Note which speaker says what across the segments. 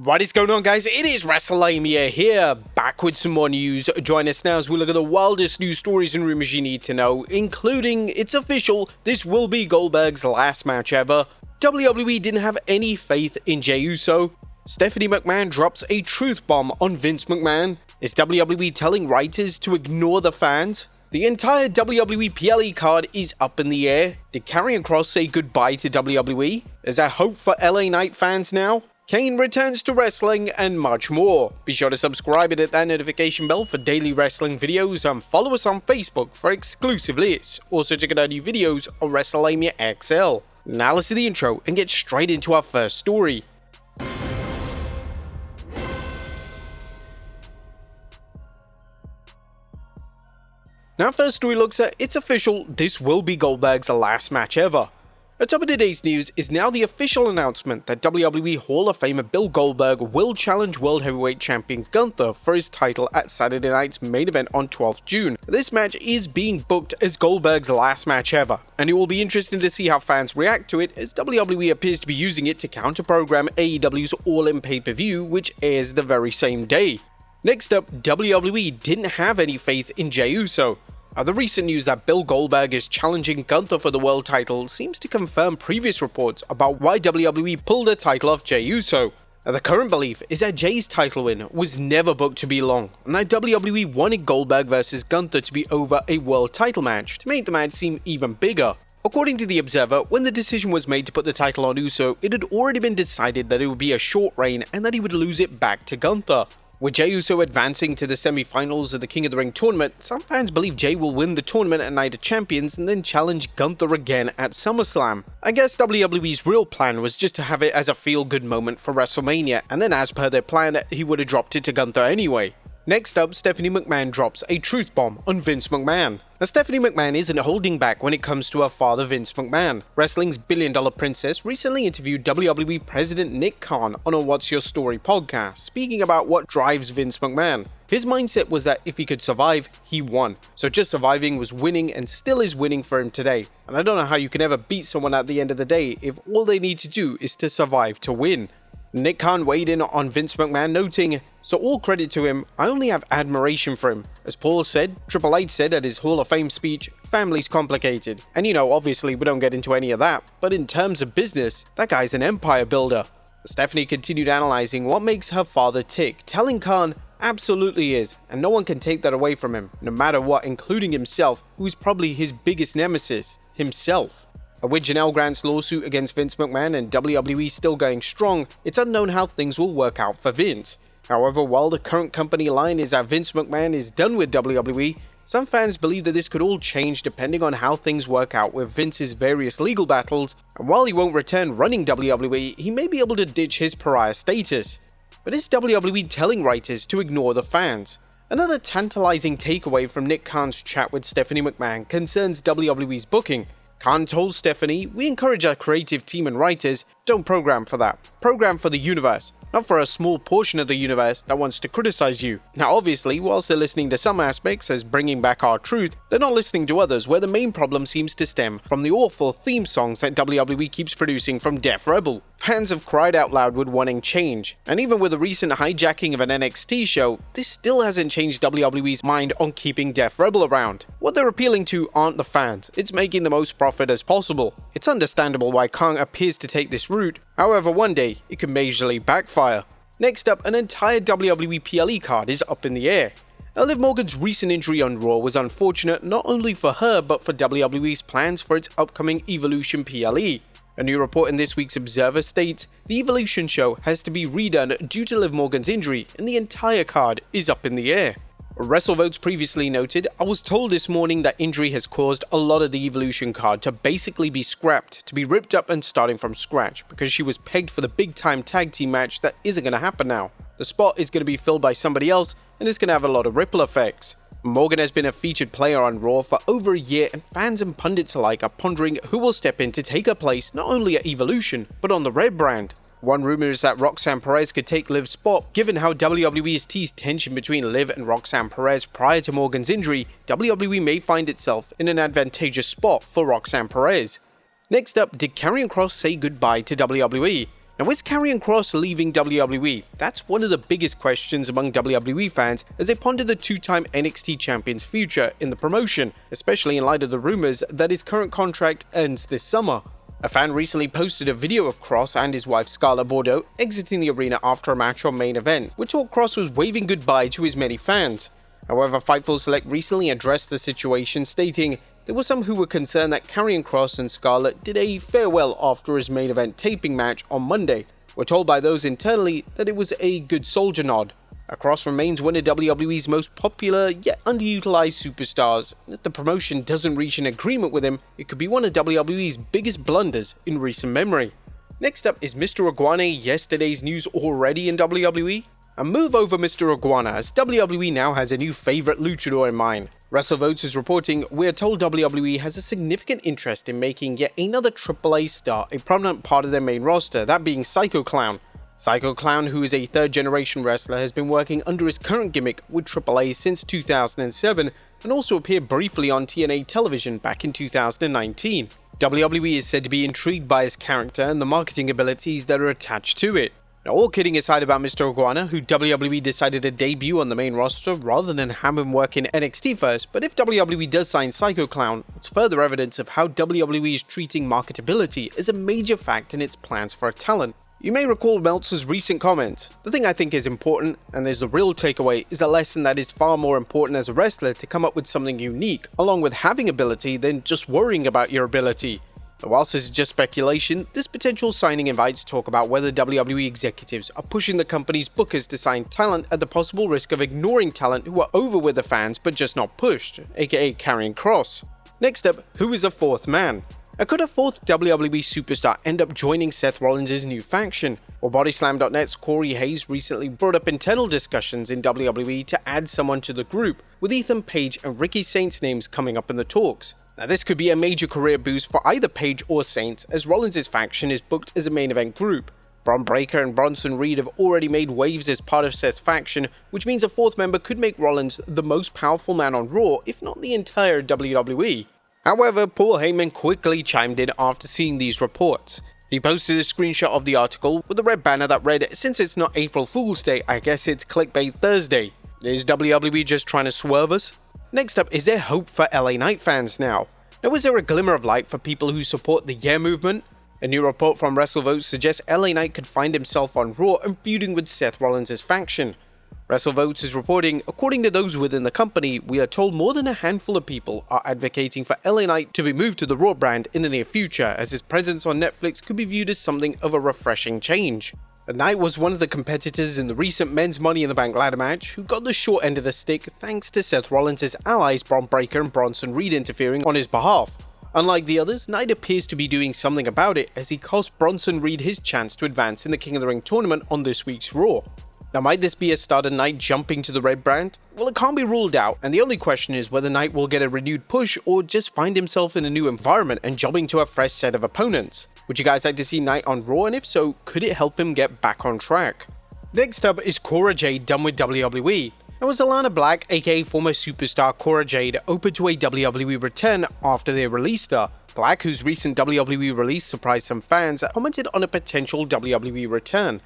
Speaker 1: What is going on, guys? It is Wrestlelamia here, back with some more news. Join us now as we look at the wildest news stories and rumors you need to know, including, it's official, this will be Goldberg's last match ever. WWE didn't have any faith in Jey Uso. Stephanie McMahon drops a truth bomb on Vince McMahon. Is WWE telling writers to ignore the fans? The entire WWE PLE card is up in the air. Did Karrion Kross say goodbye to WWE? Is there hope for LA Knight fans now? Kane returns to wrestling, and much more. Be sure to subscribe and hit that notification bell for daily wrestling videos, and follow us on Facebook for exclusive lists. Also check out our new videos on Wrestlelamia XL. Now let's do the intro and get straight into our first story. Now first story looks at, it's official, this will be Goldberg's last match ever. At top of today's news is now the official announcement that WWE Hall of Famer Bill Goldberg will challenge World Heavyweight Champion Gunther for his title at Saturday night's main event on 12th June. This match is being booked as Goldberg's last match ever, and it will be interesting to see how fans react to it, as WWE appears to be using it to counter-program AEW's All-In pay-per-view, which airs the very same day. Next up, WWE didn't have any faith in Jey Uso. The recent news that Bill Goldberg is challenging Gunther for the world title seems to confirm previous reports about why WWE pulled the title off Jey Uso. The current belief is that Jey's title win was never booked to be long, and that WWE wanted Goldberg vs Gunther to be over a world title match to make the match seem even bigger. According to The Observer, when the decision was made to put the title on Uso, it had already been decided that it would be a short reign and that he would lose it back to Gunther. With Jey Uso advancing to the semi-finals of the King of the Ring tournament, some fans believe Jey will win the tournament at Night of Champions and then challenge Gunther again at SummerSlam. I guess WWE's real plan was just to have it as a feel-good moment for WrestleMania, and then as per their plan, he would have dropped it to Gunther anyway. Next up, Stephanie McMahon drops a truth bomb on Vince McMahon. Now, Stephanie McMahon isn't holding back when it comes to her father Vince McMahon. Wrestling's billion-dollar princess recently interviewed WWE President Nick Khan on a What's Your Story podcast, speaking about what drives Vince McMahon. His mindset was that if he could survive, he won. So just surviving was winning and still is winning for him today. And I don't know how you can ever beat someone at the end of the day if all they need to do is to survive to win. Nick Khan weighed in on Vince McMahon, noting, "So all credit to him, I only have admiration for him. As Paul said, Triple H said at his Hall of Fame speech, family's complicated. And obviously we don't get into any of that, but in terms of business, that guy's an empire builder." Stephanie continued analyzing what makes her father tick, telling Khan, "Absolutely is, and no one can take that away from him, no matter what, including himself, who's probably his biggest nemesis, himself." With Janelle Grant's lawsuit against Vince McMahon and WWE still going strong, it's unknown how things will work out for Vince. However, while the current company line is that Vince McMahon is done with WWE, some fans believe that this could all change depending on how things work out with Vince's various legal battles, and while he won't return running WWE, he may be able to ditch his pariah status. But is WWE telling writers to ignore the fans? Another tantalizing takeaway from Nick Khan's chat with Stephanie McMahon concerns WWE's booking. Khan told Stephanie, "We encourage our creative team and writers, don't program for that. Program for the universe, not for a small portion of the universe that wants to criticize you." Now obviously, whilst they're listening to some aspects as bringing back our truth, they're not listening to others where the main problem seems to stem from the awful theme songs that WWE keeps producing from Def Rebel. Fans have cried out loud with wanting change, and even with the recent hijacking of an NXT show, this still hasn't changed WWE's mind on keeping Def Rebel around. What they're appealing to aren't the fans, it's making the most profit as possible. It's understandable why Khan appears to take this route, however one day it could majorly backfire. Next up, an entire WWE PLE card is up in the air. Now, Liv Morgan's recent injury on Raw was unfortunate not only for her but for WWE's plans for its upcoming Evolution PLE. A new report in this week's Observer states, the Evolution show has to be redone due to Liv Morgan's injury and the entire card is up in the air. WrestleVotes previously noted, "I was told this morning that injury has caused a lot of the Evolution card to basically be scrapped, to be ripped up and starting from scratch, because she was pegged for the big time tag team match that isn't going to happen now. The spot is going to be filled by somebody else and it's going to have a lot of ripple effects." Morgan has been a featured player on Raw for over a year, and fans and pundits alike are pondering who will step in to take her place not only at Evolution, but on the Red brand. One rumor is that Roxanne Perez could take Liv's spot. Given how WWE has teased tension between Liv and Roxanne Perez prior to Morgan's injury, WWE may find itself in an advantageous spot for Roxanne Perez. Next up, did Karrion Kross say goodbye to WWE? Now, is Karrion Kross leaving WWE? That's one of the biggest questions among WWE fans as they ponder the two-time NXT champion's future in the promotion, especially in light of the rumors that his current contract ends this summer. A fan recently posted a video of Kross and his wife Scarlett Bordeaux exiting the arena after a match on Main Event, which thought Kross was waving goodbye to his many fans. However, Fightful Select recently addressed the situation, stating there were some who were concerned that Karrion Kross and Scarlett did a farewell after his Main Event taping match on Monday. We're told by those internally that it was a good soldier nod. Kross remains one of WWE's most popular yet underutilized superstars. If the promotion doesn't reach an agreement with him, it could be one of WWE's biggest blunders in recent memory. Next up, is Mr. Iguana yesterday's news already in WWE? A move over Mr. Iguana, as WWE now has a new favorite luchador in mind. WrestleVotes is reporting we're told WWE has a significant interest in making yet another AAA star a prominent part of their main roster, that being Psycho Clown. Psycho Clown, who is a third-generation wrestler, has been working under his current gimmick with AAA since 2007 and also appeared briefly on TNA television back in 2019. WWE is said to be intrigued by his character and the marketing abilities that are attached to it. Now, all kidding aside about Mr. Iguana, who WWE decided to debut on the main roster rather than have him work in NXT first, but if WWE does sign Psycho Clown, it's further evidence of how WWE is treating marketability as a major fact in its plans for a talent. You may recall Meltzer's recent comments. The thing I think is important, and there's a real takeaway, is a lesson that is far more important as a wrestler to come up with something unique, along with having ability, than just worrying about your ability. Whilst this is just speculation, this potential signing invites talk about whether WWE executives are pushing the company's bookers to sign talent at the possible risk of ignoring talent who are over with the fans but just not pushed, aka Karrion Kross. Next up, who is a fourth man? Could a fourth WWE superstar end up joining Seth Rollins' new faction? Well, Bodyslam.net's Corey Hayes recently brought up internal discussions in WWE to add someone to the group, with Ethan Page and Ricky Saints' names coming up in the talks. Now, this could be a major career boost for either Page or Saints, as Rollins' faction is booked as a main event group. Bron Breakker and Bronson Reed have already made waves as part of Seth's faction, which means a fourth member could make Rollins the most powerful man on Raw, if not the entire WWE. However, Paul Heyman quickly chimed in after seeing these reports. He posted a screenshot of the article with a red banner that read, "Since it's not April Fool's Day, I guess it's Clickbait Thursday. Is WWE just trying to swerve us?" Next up, is there hope for LA Knight fans now? Now, is there a glimmer of light for people who support the Yeah movement? A new report from WrestleVotes suggests LA Knight could find himself on Raw and feuding with Seth Rollins' faction. WrestleVotes is reporting, according to those within the company, we are told more than a handful of people are advocating for LA Knight to be moved to the Raw brand in the near future, as his presence on Netflix could be viewed as something of a refreshing change. Knight was one of the competitors in the recent men's Money in the Bank ladder match who got the short end of the stick thanks to Seth Rollins' allies Bron Breakker and Bronson Reed interfering on his behalf. Unlike the others, Knight appears to be doing something about it as he cost Bronson Reed his chance to advance in the King of the Ring tournament on this week's Raw. Now, might this be a start of Knight jumping to the red brand? Well, it can't be ruled out, and the only question is whether Knight will get a renewed push or just find himself in a new environment and jobbing to a fresh set of opponents. Would you guys like to see Knight on Raw, and if so, could it help him get back on track? Next up is Cora Jade Done with WWE. Now, was Alana Black, aka former superstar Cora Jade, open to a WWE return after they released her? Black, whose recent WWE release surprised some fans, commented on a potential WWE return.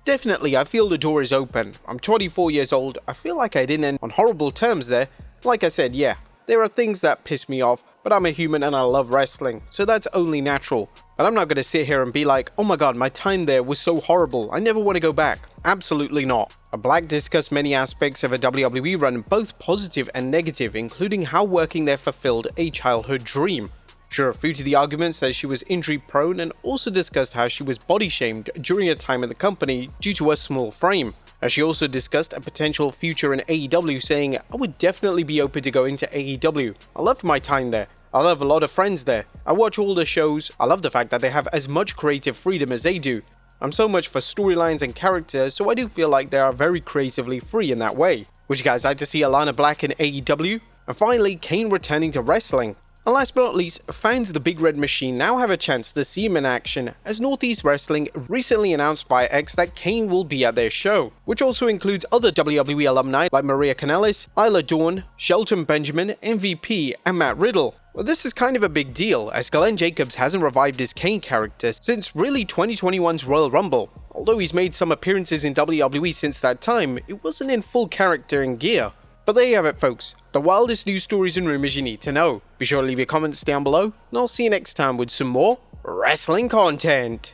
Speaker 1: Definitely, I feel the door is open. I'm 24 years old. I feel like I didn't end on horrible terms there. Like I said, yeah, there are things that piss me off, but I'm a human and I love wrestling, so that's only natural. But I'm not going to sit here and be like, oh my god, my time there was so horrible, I never want to go back. Absolutely not. Black discussed many aspects of a WWE run, both positive and negative, including how working there fulfilled a childhood dream. She refuted the arguments that she was injury prone and also discussed how she was body shamed during her time in the company due to her small frame. She also discussed a potential future in AEW, saying, I would definitely be open to going to AEW. I loved my time there. I have a lot of friends there. I watch all the shows. I love the fact that they have as much creative freedom as they do. I'm so much for storylines and characters, so I do feel like they are very creatively free in that way. Would you guys like to see Alana Black in AEW? And finally, Kane returning to wrestling. And last but not least, fans of the Big Red Machine now have a chance to see him in action, as Northeast Wrestling recently announced via X that Kane will be at their show, which also includes other WWE alumni like Maria Kanellis, Isla Dawn, Shelton Benjamin, MVP, and Matt Riddle. Well, this is kind of a big deal, as Glenn Jacobs hasn't revived his Kane character since really 2021's Royal Rumble. Although he's made some appearances in WWE since that time, it wasn't in full character and gear. But there you have it, folks, the wildest news stories and rumors you need to know. Be sure to leave your comments down below, and I'll see you next time with some more wrestling content.